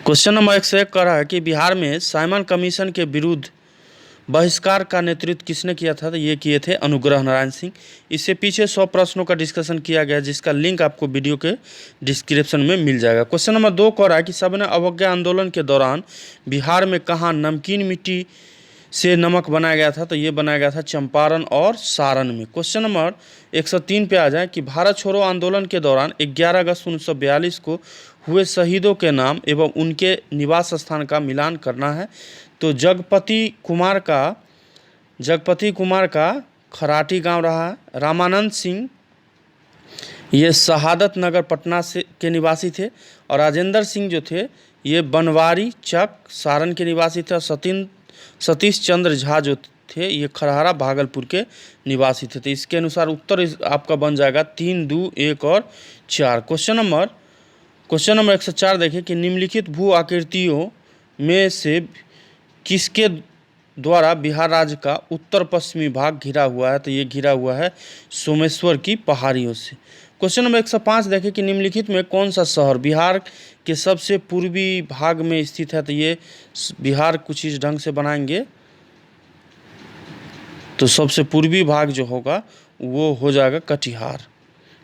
Question number 101 कह रहा है कि बिहार में साइमन कमीशन के विरुद्ध बहिष्कार का नेतृत्व किसने किया था? तो ये किए थे अनुग्रह नारायण सिंह। इससे पीछे 100 प्रश्नों का डिस्कशन किया गया, जिसका लिंक आपको वीडियो के डिस्क्रिप्शन में मिल जाएगा। क्वेश्चन नंबर 2 कह रहा है कि सविनय अवज्ञा आंदोलन के दौरान बिहार में कहाँ नमकीन मिट्टी से नमक बनाया गया था? तो ये बनाया गया था चंपारण और सारण में। क्वेश्चन नंबर 103 पे आ जाए कि भारत छोड़ो आंदोलन के दौरान 11 अगस्त 1942 को हुए शहीदों के नाम एवं उनके निवास स्थान का मिलान करना है। तो जगपति कुमार का खराटी गांव रहा है। रामानंद सिंह ये शहादत नगर पटना से के निवासी थे, और राजेंद्र सिंह जो थे ये बनवारी चक सारण के निवासी थे। सतीश चंद्र झा जो थे ये खरहरा भागलपुर के निवासी थे। तो इसके अनुसार उत्तर आपका बन जाएगा 3, 2, 1 और 4। क्वेश्चन नंबर 104 देखिए कि निम्नलिखित भू आकृतियों में से किसके द्वारा बिहार राज्य का उत्तर पश्चिमी भाग घिरा हुआ है? तो ये घिरा हुआ है सोमेश्वर की पहाड़ियों से। क्वेश्चन नंबर 105 देखें कि निम्नलिखित में कौन सा शहर बिहार के सबसे पूर्वी भाग में स्थित है? तो ये बिहार कुछ इस ढंग से बनाएंगे तो सबसे पूर्वी भाग जो होगा वो हो जाएगा कटिहार।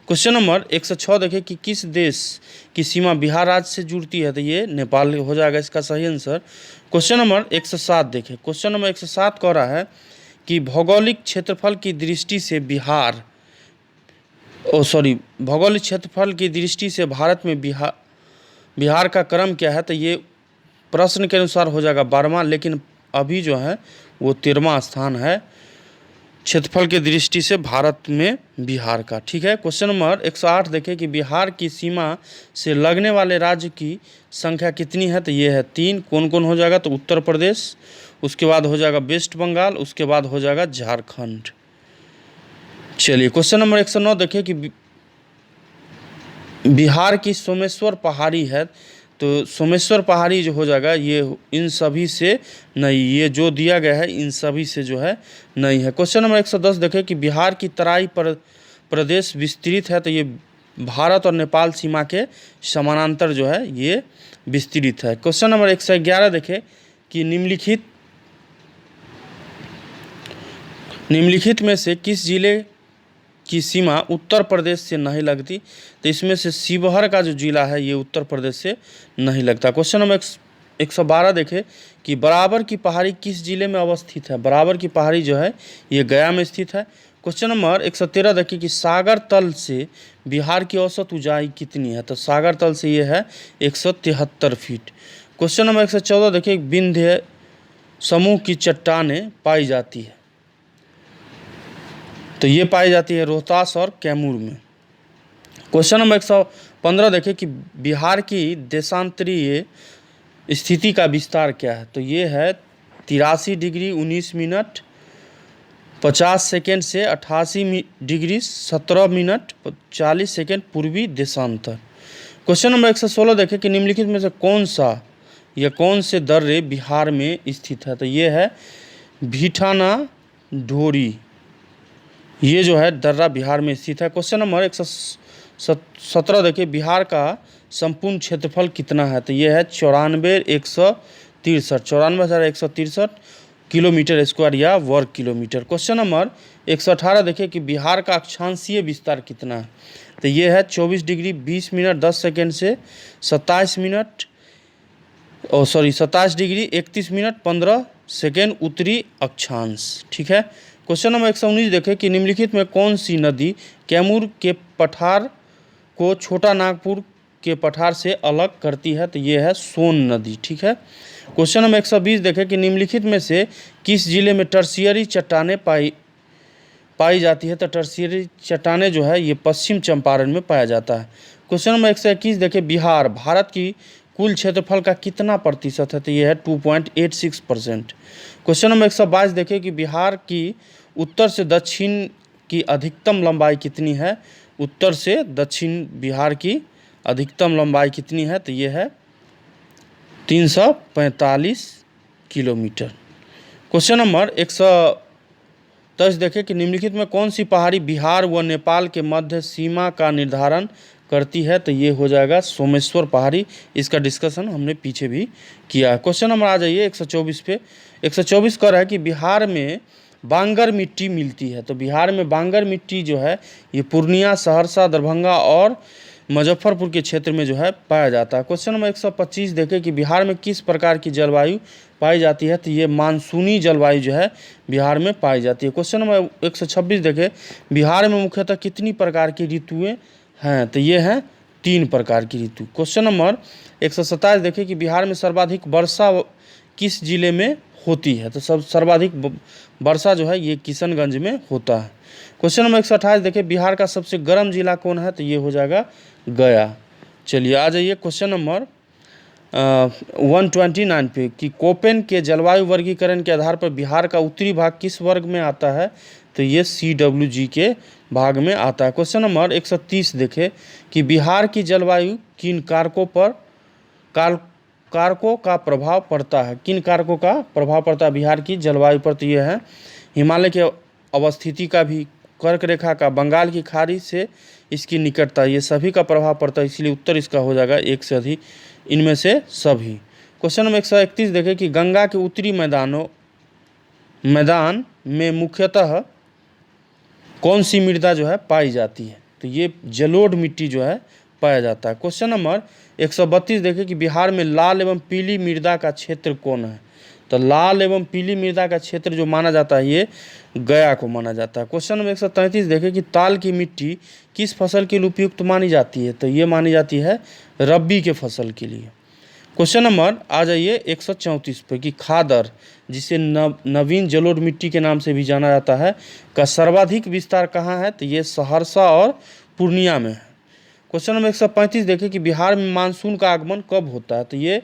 क्वेश्चन नंबर 106 देखें कि किस देश की सीमा बिहार राज्य से जुड़ती है? तो ये नेपाल हो जाएगा इसका सही आंसर। क्वेश्चन नंबर 107 देखें। क्वेश्चन नंबर 107 कह रहा है कि भौगोलिक क्षेत्रफल की दृष्टि से भारत में बिहार का क्रम क्या है? तो ये प्रश्न के अनुसार हो जाएगा 12वां, लेकिन अभी जो है वो 13वां स्थान है क्षेत्रफल की दृष्टि से भारत में बिहार का। ठीक है। क्वेश्चन नंबर 108 देखें कि बिहार की सीमा से लगने वाले राज्य की संख्या कितनी है? तो ये है 3। कौन कौन हो जाएगा? तो उत्तर प्रदेश, उसके बाद हो जाएगा वेस्ट बंगाल, उसके बाद हो जाएगा झारखंड। चलिए क्वेश्चन नंबर 109 देखें कि बिहार की सोमेश्वर पहाड़ी है, तो सोमेश्वर पहाड़ी जो हो जाएगा ये इन सभी से नहीं, ये जो दिया गया है इन सभी से जो है नहीं है। क्वेश्चन नंबर 110 देखें कि बिहार की तराई प्रदेश विस्तृत है, तो ये भारत और नेपाल सीमा के समानांतर जो है ये विस्तृत है। क्वेश्चन नंबर 111 देखें कि निम्नलिखित में से किस जिले की सीमा उत्तर प्रदेश से नहीं लगती? तो इसमें से शिवहर का जो जिला है ये उत्तर प्रदेश से नहीं लगता। क्वेश्चन नंबर 112 देखें कि बराबर की पहाड़ी किस जिले में अवस्थित है? बराबर की पहाड़ी जो है ये गया में स्थित है। क्वेश्चन नंबर 113 देखें कि सागर तल से बिहार की औसत ऊंचाई कितनी है? तो सागर तल से ये है 173 फीट। क्वेश्चन नंबर 114 देखें विंध्य समूह की चट्टानें पाई जाती है, तो ये पाई जाती है रोहतास और कैमूर में। क्वेश्चन नंबर 115 देखें कि बिहार की देशांतरीय स्थिति का विस्तार क्या है? तो ये है 83 डिग्री 19 मिनट 50 सेकेंड से 88 डिग्री 17 मिनट 40 सेकेंड पूर्वी देशांतर। क्वेश्चन नंबर 116 देखें कि निम्नलिखित में से कौन से दर्रे बिहार में स्थित है? तो ये है भीठाना ढोरी, ये जो है दर्रा बिहार में स्थित है। क्वेश्चन नंबर 117 देखिए बिहार का संपूर्ण क्षेत्रफल कितना है? तो ये है 94,163 किलोमीटर स्क्वायर या वर्ग किलोमीटर। क्वेश्चन नंबर 118 देखिए कि बिहार का अक्षांशीय विस्तार कितना है? तो ये है 24 डिग्री 20 मिनट 10 सेकेंड से 27 डिग्री 31 मिनट 15 सेकेंड उत्तरी अक्षांश। ठीक है। क्वेश्चन नंबर 119 देखें कि निम्नलिखित में कौन सी नदी कैमूर के पठार को छोटा नागपुर के पठार से अलग करती है? तो ये है सोन नदी। ठीक है। क्वेश्चन नंबर 120 देखें कि निम्नलिखित में से किस जिले में टर्शियरी चट्टानें पाई जाती है? तो टर्शियरी चट्टानें जो है ये पश्चिम चंपारण में पाया जाता है। क्वेश्चन नंबर 121 देखें बिहार भारत की कुल क्षेत्रफल का कितना प्रतिशत है? तो ये है 2.86%। क्वेश्चन नंबर 122 देखें कि बिहार की उत्तर से दक्षिण की अधिकतम लंबाई कितनी है? उत्तर से दक्षिण बिहार की अधिकतम लंबाई कितनी है? तो ये है 345 किलोमीटर। क्वेश्चन नंबर 123 देखें कि निम्नलिखित में कौन सी पहाड़ी बिहार व नेपाल के मध्य सीमा का निर्धारण करती है, तो ये हो जाएगा सोमेश्वर पहाड़ी। इसका डिस्कशन हमने पीछे भी किया है। क्वेश्चन नंबर आ जाइए 124 पे। 124 कर रहा है कि बिहार में बांगर मिट्टी मिलती है। तो बिहार में बांगर मिट्टी जो है ये पूर्णिया, सहरसा, दरभंगा और मुजफ्फरपुर के क्षेत्र में जो है पाया जाता है। क्वेश्चन नंबर 125 देखें कि बिहार में किस प्रकार की जलवायु पाई जाती है। तो ये मानसूनी जलवायु जो है बिहार में पाई जाती है। क्वेश्चन नंबर 126 देखें बिहार में मुख्यतः कितनी प्रकार की ऋतुएं हैं। तो ये हैं 3 प्रकार की ऋतु। क्वेश्चन नंबर 127 देखें कि बिहार में सर्वाधिक वर्षा किस जिले में होती है। तो सब सर्वाधिक वर्षा जो है ये किशनगंज में होता है। क्वेश्चन नंबर 128 देखें बिहार का सबसे गर्म जिला कौन है। तो ये हो जाएगा गया। चलिए आ जाइए क्वेश्चन नंबर 129 पे कि कोपेन के जलवायु वर्गीकरण के आधार पर बिहार का उत्तरी भाग किस वर्ग में आता है। तो ये CWG के भाग में आता है। क्वेश्चन नंबर 130 देखें कि बिहार की जलवायु किन कारकों का प्रभाव पड़ता है। किन कारकों का प्रभाव पड़ता है बिहार की जलवायु पर। तो ये है हिमालय के अवस्थिति का भी, कर्क रेखा का, बंगाल की खाड़ी से इसकी निकटता, ये सभी का प्रभाव पड़ता है। इसलिए उत्तर इसका हो जाएगा एक से अधिक, इनमें से सभी। क्वेश्चन नंबर 131 देखें कि गंगा के उत्तरी मैदान में मुख्यतः कौन सी मृदा जो है पाई जाती है। तो ये जलोढ़ मिट्टी जो है पाया जाता है। क्वेश्चन नंबर 132 देखें कि बिहार में लाल एवं पीली मृदा का क्षेत्र कौन है। तो लाल एवं पीली मृदा का क्षेत्र जो माना जाता है ये गया को माना जाता है। क्वेश्चन नंबर 133 देखें कि ताल की मिट्टी किस फसल के लिए उपयुक्त मानी जाती है। तो ये मानी जाती है रबी के फसल के लिए। क्वेश्चन नंबर आ जाइए 134 पे कि खादर, जिसे नवीन जलोढ़ मिट्टी के नाम से भी जाना जाता है, का सर्वाधिक विस्तार कहाँ है। तो ये सहरसा और पूर्णिया में है। क्वेश्चन नंबर 135 देखें कि बिहार में मानसून का आगमन कब होता है। तो ये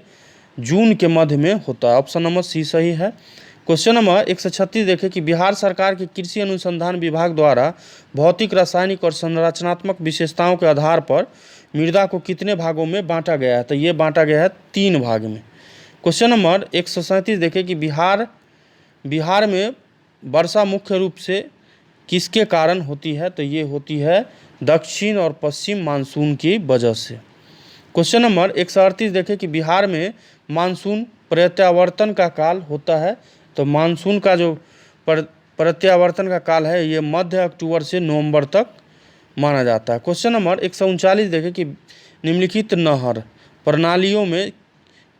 जून के मध्य में होता है। ऑप्शन नंबर सी सही है। क्वेश्चन नंबर 136 देखें कि बिहार सरकार के कृषि अनुसंधान विभाग द्वारा भौतिक, रासायनिक और संरचनात्मक विशेषताओं के आधार पर मृदा को कितने भागों में बांटा गया है। तो ये बांटा गया है 3 भाग में। क्वेश्चन नंबर 137 देखें कि बिहार में वर्षा मुख्य रूप से किसके कारण होती है। तो ये होती है दक्षिण और पश्चिम मानसून की वजह से। क्वेश्चन नंबर 138 देखें कि बिहार में मानसून प्रत्यावर्तन का काल होता है। तो मानसून का जो प्रत्यावर्तन का काल है ये मध्य अक्टूबर से नवंबर तक माना जाता है। क्वेश्चन नंबर 139 देखें कि निम्नलिखित नहर प्रणालियों में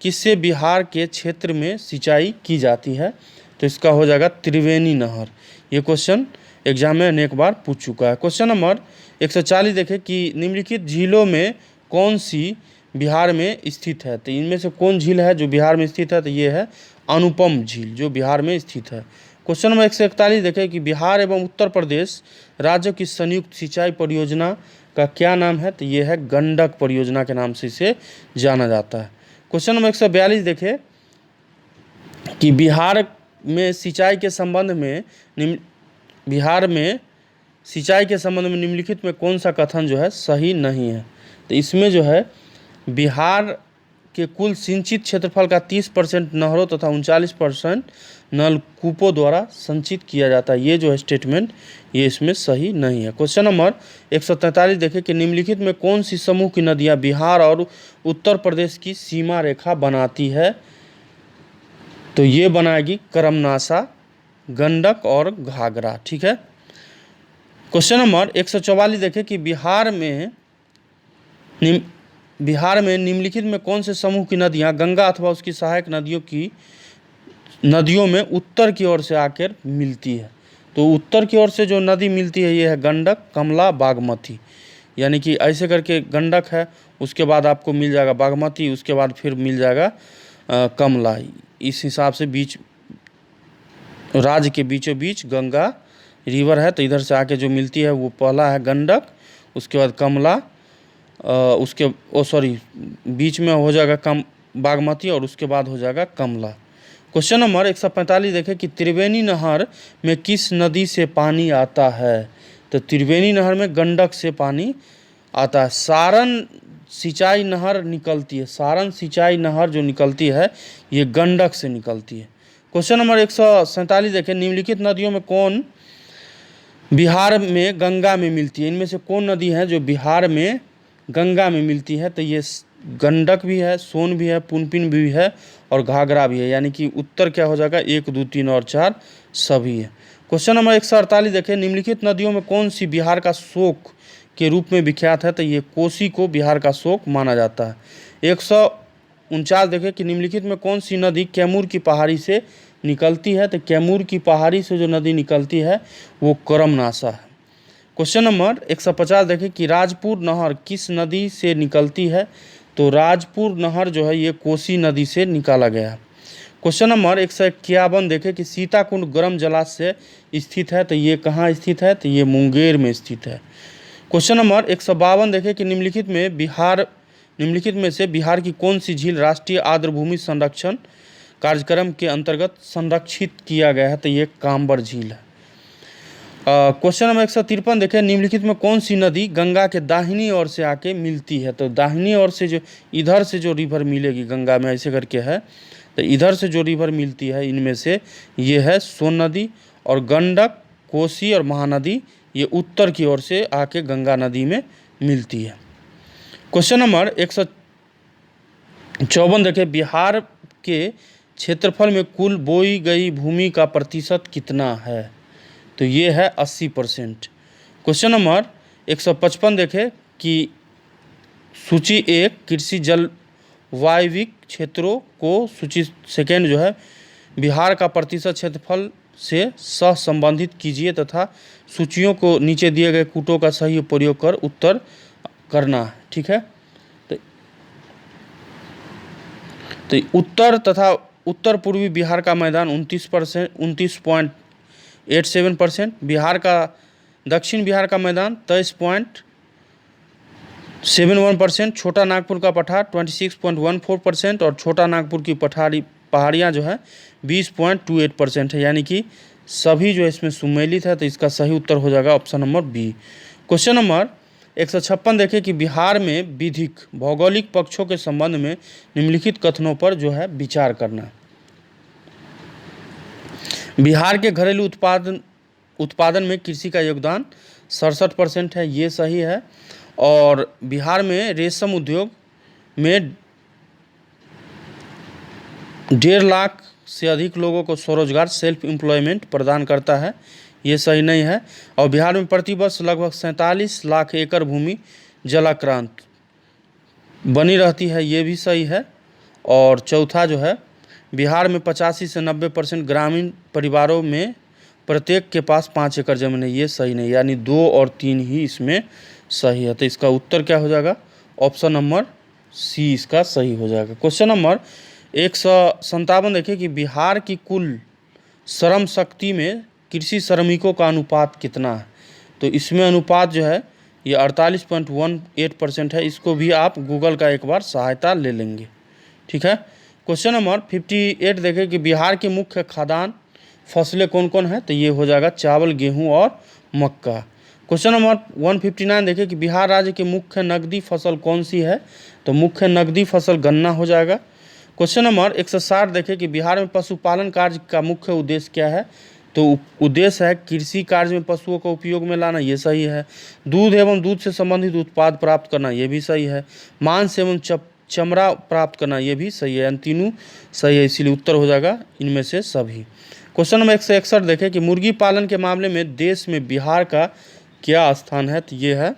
किससे बिहार के क्षेत्र में सिंचाई की जाती है। तो इसका हो जाएगा त्रिवेणी नहर। ये क्वेश्चन एग्जाम में अनेक बार पूछ चुका है। क्वेश्चन नंबर 140 देखें कि निम्नलिखित झीलों में कौन सी बिहार में स्थित है। तो इनमें से कौन झील है जो बिहार में स्थित है। तो ये है अनुपम झील जो बिहार में स्थित है। क्वेश्चन नंबर 141 देखें कि बिहार एवं उत्तर प्रदेश राज्यों की संयुक्त सिंचाई परियोजना का क्या नाम है। तो ये है गंडक परियोजना के नाम से इसे जाना जाता है। क्वेश्चन नंबर 142 देखें कि बिहार में सिंचाई के संबंध में निम्नलिखित में कौन सा कथन जो है सही नहीं है। तो इसमें जो है बिहार के कुल सिंचित क्षेत्रफल का 30% नहरों तथा 39% नलकूपों द्वारा संचित किया जाता है। ये जो है स्टेटमेंट ये इसमें सही नहीं है। क्वेश्चन नंबर 143 देखें कि निम्नलिखित में कौन सी समूह की नदियां बिहार और उत्तर प्रदेश की सीमा रेखा बनाती है। तो ये बनाएगी करमनासा, गंडक और घाघरा। ठीक है। क्वेश्चन नंबर 144 देखें कि बिहार में निम्नलिखित में कौन से समूह की नदियां गंगा अथवा उसकी सहायक नदियों में उत्तर की ओर से आकर मिलती है। तो उत्तर की ओर से जो नदी मिलती है ये है गंडक, कमला, बागमती। यानी कि ऐसे करके गंडक है, उसके बाद आपको मिल जाएगा बागमती, उसके बाद फिर मिल जाएगा कमला। इस हिसाब से राज्य के बीचों बीच गंगा रिवर है। तो इधर से आके जो मिलती है वो पहला है गंडक, उसके बाद कमला, बीच में हो जाएगा बागमती और उसके बाद हो जाएगा कमला। क्वेश्चन नंबर 145 देखें कि त्रिवेणी नहर में किस नदी से पानी आता है। तो त्रिवेणी नहर में गंडक से पानी आता है। सारण सिंचाई नहर निकलती है, सारण सिंचाई नहर जो निकलती है ये गंडक से निकलती है। क्वेश्चन नंबर 147 देखें निम्नलिखित नदियों में कौन बिहार में गंगा में मिलती है। इनमें से कौन नदी है जो बिहार में गंगा में मिलती है, तो ये गंडक भी है, सोन भी है, पुनपुन भी है और घाघरा भी है। यानी कि उत्तर क्या हो जाएगा, 1, 2, 3 और 4 सभी है। क्वेश्चन नंबर 148 देखिए, निम्नलिखित नदियों में कौन सी बिहार का शोक के रूप में विख्यात है, तो ये कोसी को बिहार का शोक माना जाता है। 149 देखिए कि निम्नलिखित में कौन सी नदी कैमूर की पहाड़ी से निकलती है, तो कैमूर की पहाड़ी से जो नदी निकलती है वो करमनाशा है। क्वेश्चन नंबर 150 देखिए कि राजपुर नहर किस नदी से निकलती है, तो राजपुर नहर जो है ये कोसी नदी से निकाला गया है। क्वेश्चन नंबर 151 देखें कि सीताकुंड गर्म जलाशय स्थित है, तो ये कहाँ स्थित है, तो ये मुंगेर में स्थित है। क्वेश्चन नंबर 152 देखें कि निम्नलिखित में से बिहार की कौन सी झील राष्ट्रीय आर्द्रभूमि संरक्षण कार्यक्रम के अंतर्गत संरक्षित किया गया है, तो ये कांबर झील है। क्वेश्चन नंबर 153 देखें, निम्नलिखित में कौन सी नदी गंगा के दाहिनी ओर से आके मिलती है, तो दाहिनी ओर से जो इधर से जो रिवर मिलेगी गंगा में ऐसे करके है, तो इधर से जो रिवर मिलती है इनमें से ये है सोन नदी, और गंडक, कोसी और महानदी ये उत्तर की ओर से आके गंगा नदी में मिलती है। क्वेश्चन नंबर 154 देखें, बिहार के क्षेत्रफल में कुल बोई गई भूमि का प्रतिशत कितना है, तो ये है 80%। क्वेश्चन नंबर 155 देखें कि सूची 1 कृषि जलवायविक क्षेत्रों को, सूची सेकेंड जो है बिहार का प्रतिशत क्षेत्रफल से सहसंबंधित कीजिए तथा सूचियों को नीचे दिए गए कूटों का सही प्रयोग कर उत्तर करना है। ठीक है, तो उत्तर तथा उत्तर पूर्वी बिहार का मैदान 29.87%, बिहार का दक्षिण बिहार का मैदान 23.71%, छोटा नागपुर का पठार 26.14% और छोटा नागपुर की पहाड़ियाँ जो है 20.28% है। यानी कि सभी जो इसमें सुमेलित है, तो इसका सही उत्तर हो जाएगा option number B. Question number 156 देखें कि बिहार में विधिक भौगोलिक पक्षों के संबंध में निम्नलिखित कथनों पर जो है विचार करना। बिहार के घरेलू उत्पादन में कृषि का योगदान 67% है, ये सही है। और बिहार में रेशम उद्योग में 1.5 लाख से अधिक लोगों को स्वरोजगार सेल्फ एम्प्लॉयमेंट प्रदान करता है, ये सही नहीं है। और बिहार में प्रतिवर्ष लगभग 47 लाख एकड़ भूमि जलाक्रांत बनी रहती है, ये भी सही है। और चौथा जो है बिहार में 85 से 90% ग्रामीण परिवारों में प्रत्येक के पास 5 एकड़ जमीन है, ये सही नहीं, यानी 2 और 3 ही इसमें सही है। तो इसका उत्तर क्या हो जाएगा, ऑप्शन नंबर सी इसका सही हो जाएगा। क्वेश्चन नंबर 157 देखिए कि बिहार की कुल श्रम शक्ति में कृषि श्रमिकों का अनुपात कितना है, तो इसमें अनुपात जो है ये 48.18% है। इसको भी आप गूगल का एक बार सहायता ले लेंगे। ठीक है, क्वेश्चन नंबर 58 देखें कि बिहार की मुख्य खाद्यान्न फसलें कौन कौन है, तो ये हो जाएगा चावल, गेहूं और मक्का। क्वेश्चन नंबर 159 देखें कि बिहार राज्य की मुख्य नकदी फसल कौन सी है, तो मुख्य नकदी फसल गन्ना हो जाएगा। क्वेश्चन नंबर 160 देखें कि बिहार में पशुपालन कार्य का मुख्य उद्देश्य क्या है, तो उद्देश्य है कृषि कार्य में पशुओं को उपयोग में लाना, ये सही है। दूध एवं दूध से संबंधित उत्पाद प्राप्त करना, ये भी सही है। मांस एवं चमड़ा प्राप्त करना, ये भी सही है। इन तीनों सही है, इसीलिए उत्तर हो जाएगा इनमें से सभी। क्वेश्चन नंबर 161 देखें कि मुर्गी पालन के मामले में देश में बिहार का क्या स्थान है, तो ये है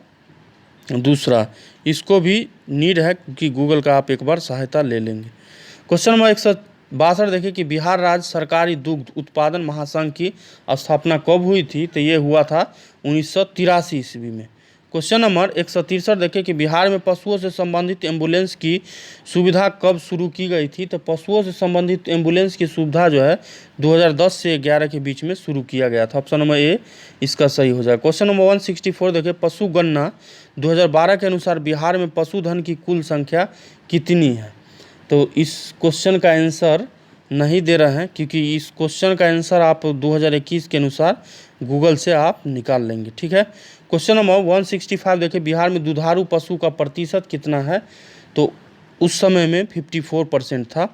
दूसरा। इसको भी नीड है कि गूगल का आप एक बार सहायता ले लेंगे। क्वेश्चन नंबर 162 देखें कि बिहार राज्य सरकारी दुग्ध उत्पादन महासंघ की स्थापना कब हुई थी, तो ये हुआ था 1983 ईस्वी में। क्वेश्चन नंबर 163 देखें कि बिहार में पशुओं से संबंधित एम्बुलेंस की सुविधा कब शुरू की गई थी, तो पशुओं से संबंधित एम्बुलेंस की सुविधा जो है 2010 से 11 के बीच में शुरू किया गया था। ऑप्शन नंबर ए इसका सही हो जाएगा। क्वेश्चन नंबर 164 देखें पशु गणना 2012 के अनुसार बिहार में पशुधन की कुल संख्या कितनी है, तो इस क्वेश्चन का आंसर नहीं दे रहे हैं, क्योंकि इस क्वेश्चन का आंसर आप 2021 के अनुसार गूगल से आप निकाल लेंगे। ठीक है, क्वेश्चन नंबर 165 देखिए बिहार में दुधारू पशु का प्रतिशत कितना है, तो उस समय में 54% था।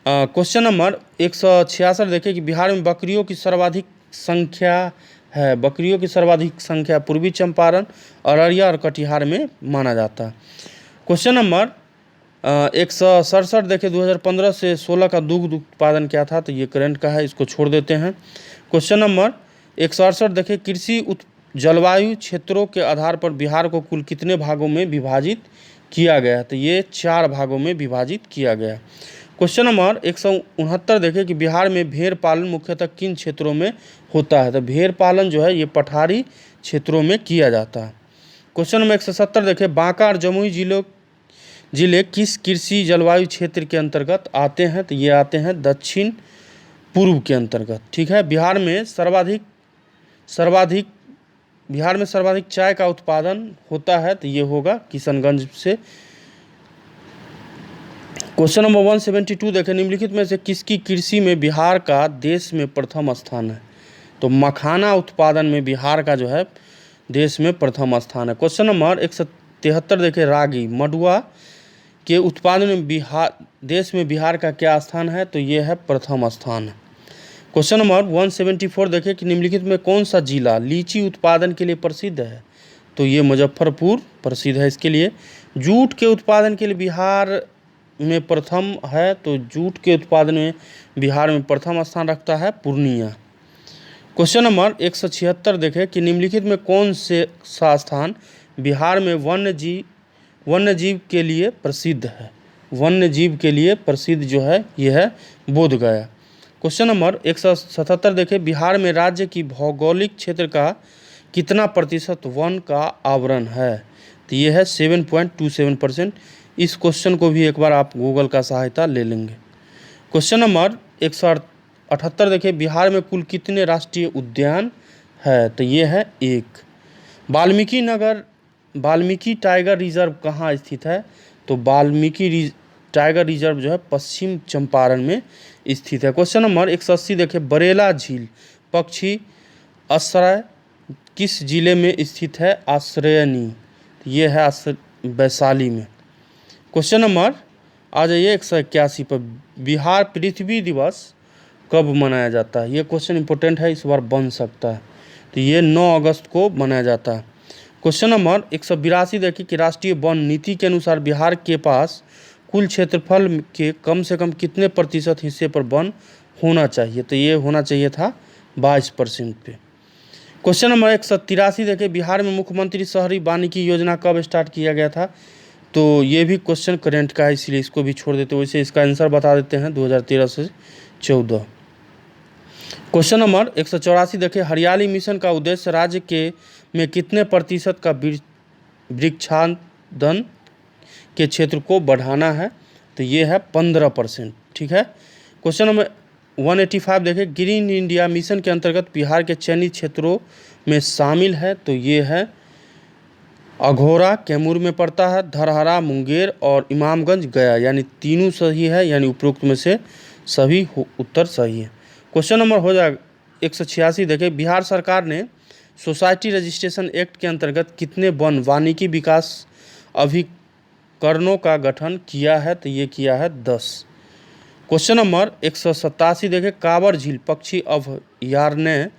क्वेश्चन नंबर 166 देखें कि बिहार में बकरियों की सर्वाधिक संख्या है। बकरियों की सर्वाधिक संख्या पूर्वी चंपारण, अररिया और कटिहार में माना जाता है। क्वेश्चन नंबर 167 देखिए 2015 से 16 का दुग्ध उत्पादन क्या था, तो ये करंट का है, इसको छोड़ देते हैं। क्वेश्चन नंबर 168 देखिए कृषि जलवायु क्षेत्रों के आधार पर बिहार को कुल कितने भागों में विभाजित किया गया है, तो ये 4 भागों में विभाजित किया गया। क्वेश्चन नंबर 169 देखें कि बिहार में भेड़ पालन मुख्यतः किन क्षेत्रों में होता है, तो भेड़ पालन जो है ये पठारी क्षेत्रों में किया जाता है। क्वेश्चन नंबर 170 देखें बांका और जमुई जिले किस कृषि जलवायु क्षेत्र के अंतर्गत आते हैं, तो ये आते हैं दक्षिण पूर्व के अंतर्गत। ठीक है। बिहार में सर्वाधिक चाय का उत्पादन होता है, तो ये होगा किशनगंज से। क्वेश्चन नंबर 172 देखें निम्नलिखित में से किसकी कृषि में बिहार का देश में प्रथम स्थान है, तो मखाना उत्पादन में बिहार का जो है देश में प्रथम स्थान है। क्वेश्चन नंबर 173 देखें रागी मडुआ के उत्पादन में देश में बिहार का क्या स्थान है, तो ये है प्रथम स्थान है। क्वेश्चन नंबर 174 देखें कि निम्नलिखित में कौन सा जिला लीची उत्पादन के लिए प्रसिद्ध है, तो ये मुजफ्फरपुर प्रसिद्ध है इसके लिए। जूट के उत्पादन के लिए बिहार में प्रथम है, तो जूट के उत्पादन में बिहार में प्रथम स्थान रखता है पूर्णिया। क्वेश्चन नंबर 176 देखें कि निम्नलिखित में कौन से सा स्थान बिहार में वन्यजीव के लिए प्रसिद्ध है, वन्यजीव के लिए प्रसिद्ध जो है यह है बोधगया। क्वेश्चन नंबर 177 देखें बिहार में राज्य की भौगोलिक क्षेत्र का कितना प्रतिशत वन का आवरण है, तो यह है 7.27%। इस क्वेश्चन को भी एक बार आप गूगल का सहायता ले लेंगे। क्वेश्चन नंबर 178 देखिए बिहार में कुल कितने राष्ट्रीय उद्यान है, तो ये है 1। वाल्मीकि टाइगर रिजर्व कहाँ स्थित है, तो वाल्मीकि टाइगर रिजर्व जो है पश्चिम चंपारण में स्थित है। क्वेश्चन नंबर 180 देखिए बरेला झील पक्षी आश्रय किस जिले में स्थित है, आश्रयनी, ये है वैशाली में। क्वेश्चन नंबर आ जाइए 181 पर बिहार पृथ्वी दिवस कब मनाया जाता है, ये क्वेश्चन इंपॉर्टेंट है, इस बार बन सकता है, तो ये 9 अगस्त को मनाया जाता है। क्वेश्चन नंबर 182 देखिए कि राष्ट्रीय वन नीति के अनुसार बिहार के पास कुल क्षेत्रफल के कम से कम कितने प्रतिशत हिस्से पर वन होना चाहिए, तो ये होना चाहिए था 22% पे। क्वेश्चन नंबर 183 देखिए बिहार में मुख्यमंत्री शहरी वानिकी योजना कब स्टार्ट किया गया था, तो ये भी क्वेश्चन करंट का है, इसलिए इसको भी छोड़ देते हैं। वैसे इसका आंसर बता देते हैं 2013 से 14। क्वेश्चन नंबर 184 देखिए हरियाली मिशन का उद्देश्य राज्य के में कितने प्रतिशत का वृक्षारोपण के क्षेत्र को बढ़ाना है, तो ये है 15%। ठीक है। क्वेश्चन नंबर 185 देखिए ग्रीन इंडिया मिशन के अंतर्गत बिहार के चयनित क्षेत्रों में शामिल है, तो ये है अघोरा कैमूर में पड़ता है, धरहरा मुंगेर और इमामगंज गया, यानी तीनों सही है, यानी उपरोक्त में से सभी उत्तर सही है। क्वेश्चन नंबर हो जाएगा 186 देखिए बिहार सरकार ने सोसाइटी रजिस्ट्रेशन एक्ट के अंतर्गत कितने वन वानिकी विकास अभिकरणों का गठन किया है, तो ये किया है 10। क्वेश्चन नंबर 187 देखिए कांवर झील पक्षी अभयारण्य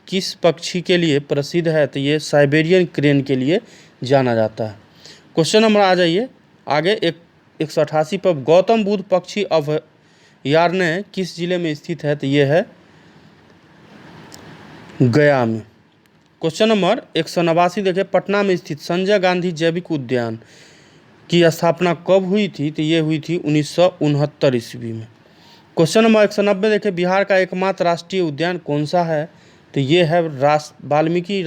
किस पक्षी के लिए प्रसिद्ध है, तो ये साइबेरियन क्रेन के लिए जाना जाता है। क्वेश्चन नंबर आ जाइए आगे 188 पर गौतम बुद्ध पक्षी अभयारण्य किस जिले में स्थित है, तो ये है गया में। क्वेश्चन नंबर 189 देखिए पटना में स्थित संजय गांधी जैविक उद्यान की स्थापना कब हुई थी, तो ये हुई थी 1969 ईस्वी में। क्वेश्चन नंबर 190 देखिए बिहार का एकमात्र राष्ट्रीय उद्यान कौन सा है, तो ये है वाल्मीकि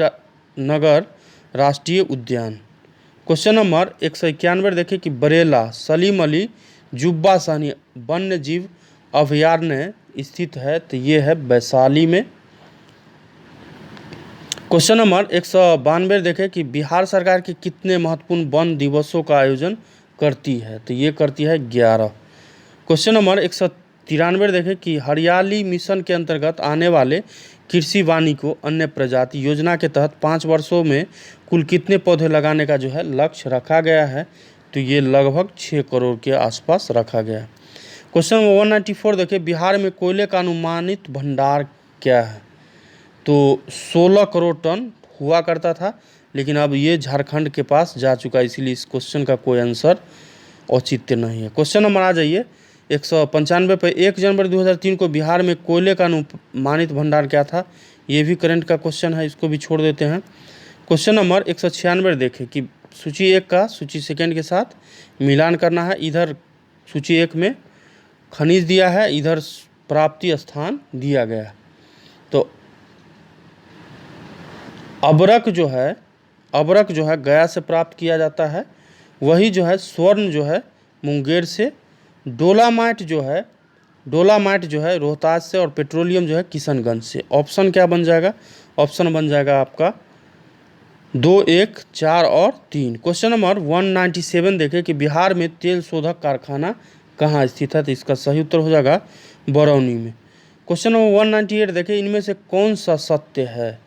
नगर राष्ट्रीय उद्यान। क्वेश्चन नंबर 191 देखिए कि बरेला सलीम अली जुब्बा साहनी वन्य जीव अभयारण्य स्थित है, तो ये है वैशाली में। क्वेश्चन नंबर 192 देखें कि बिहार सरकार के कितने महत्वपूर्ण वन दिवसों का आयोजन करती है, तो ये करती है 11। क्वेश्चन नंबर 193 देखें कि हरियाली मिशन के अंतर्गत आने वाले कृषि वानिकी अन्य प्रजाति योजना के तहत 5 वर्षों में कुल कितने पौधे लगाने का जो है लक्ष्य रखा गया है, तो ये लगभग 6 करोड़ के आसपास रखा गया है। क्वेश्चन नंबर 194 देखिए बिहार में कोयले का अनुमानित भंडार क्या है, तो 16 करोड़ टन हुआ करता था, लेकिन अब ये झारखंड के पास जा चुका है, इसीलिए इस क्वेश्चन का कोई आंसर औचित्य नहीं है। क्वेश्चन नंबर आ जाइए 195 पे। 1 जनवरी 2003 को बिहार में कोयले का अनुमानित भंडार क्या था? ये भी करंट का क्वेश्चन है, इसको भी छोड़ देते हैं। क्वेश्चन नंबर 196 देखें कि सूची 1 का सूची सेकंड के साथ मिलान करना है। इधर सूची 1 में खनिज दिया है, इधर प्राप्ति स्थान दिया गया है। तो अबरक जो है गया से प्राप्त किया जाता है, वही जो है स्वर्ण जो है मुंगेर से, डोलामाइट जो है रोहतास से, और पेट्रोलियम जो है किशनगंज से। ऑप्शन क्या बन जाएगा? ऑप्शन बन जाएगा आपका 2, 1, 4 और 3। क्वेश्चन नंबर 197 देखें कि बिहार में तेल शोधक कारखाना कहाँ स्थित है? तो इसका सही उत्तर हो जाएगा बरौनी में। क्वेश्चन नंबर 198 देखें, इनमें से कौन सा सत्य है?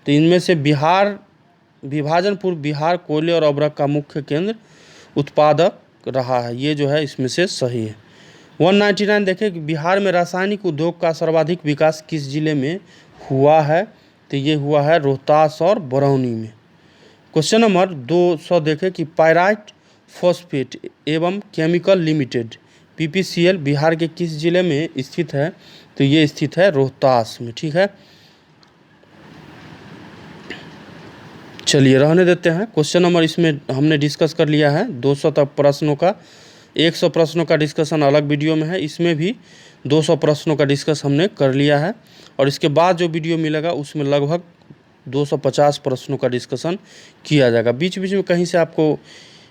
तो इनमें से विभाजन पूर्व बिहार कोयले और अबरक का मुख्य केंद्र उत्पादक रहा है, ये जो है इसमें से सही है। 199 देखें कि बिहार में रासायनिक उद्योग का सर्वाधिक विकास किस जिले में हुआ है? तो ये हुआ है रोहतास और बरौनी में। क्वेश्चन नंबर 200 देखें कि पायराइट फॉस्फेट एवं केमिकल लिमिटेड PPCL बिहार के किस जिले में स्थित है? तो ये स्थित है रोहतास में। ठीक है, चलिए रहने देते हैं। क्वेश्चन नंबर इसमें हमने डिस्कस कर लिया है 200 तक प्रश्नों का। 100 प्रश्नों का डिस्कशन अलग वीडियो में है, इसमें भी 200 प्रश्नों का डिस्कस हमने कर लिया है, और इसके बाद जो वीडियो मिलेगा उसमें लगभग 250 प्रश्नों का डिस्कशन किया जाएगा। बीच बीच में कहीं से आपको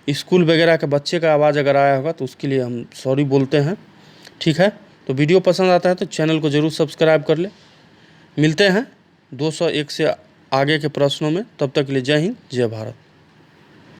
स्कूल वगैरह के बच्चे का आवाज़ अगर आया होगा तो उसके लिए हम सॉरी बोलते हैं। ठीक है, तो वीडियो पसंद आता है तो चैनल को ज़रूर सब्सक्राइब कर ले। मिलते हैं 201 से आगे के प्रश्नों में, तब तक के लिए जय हिंद, जय भारत।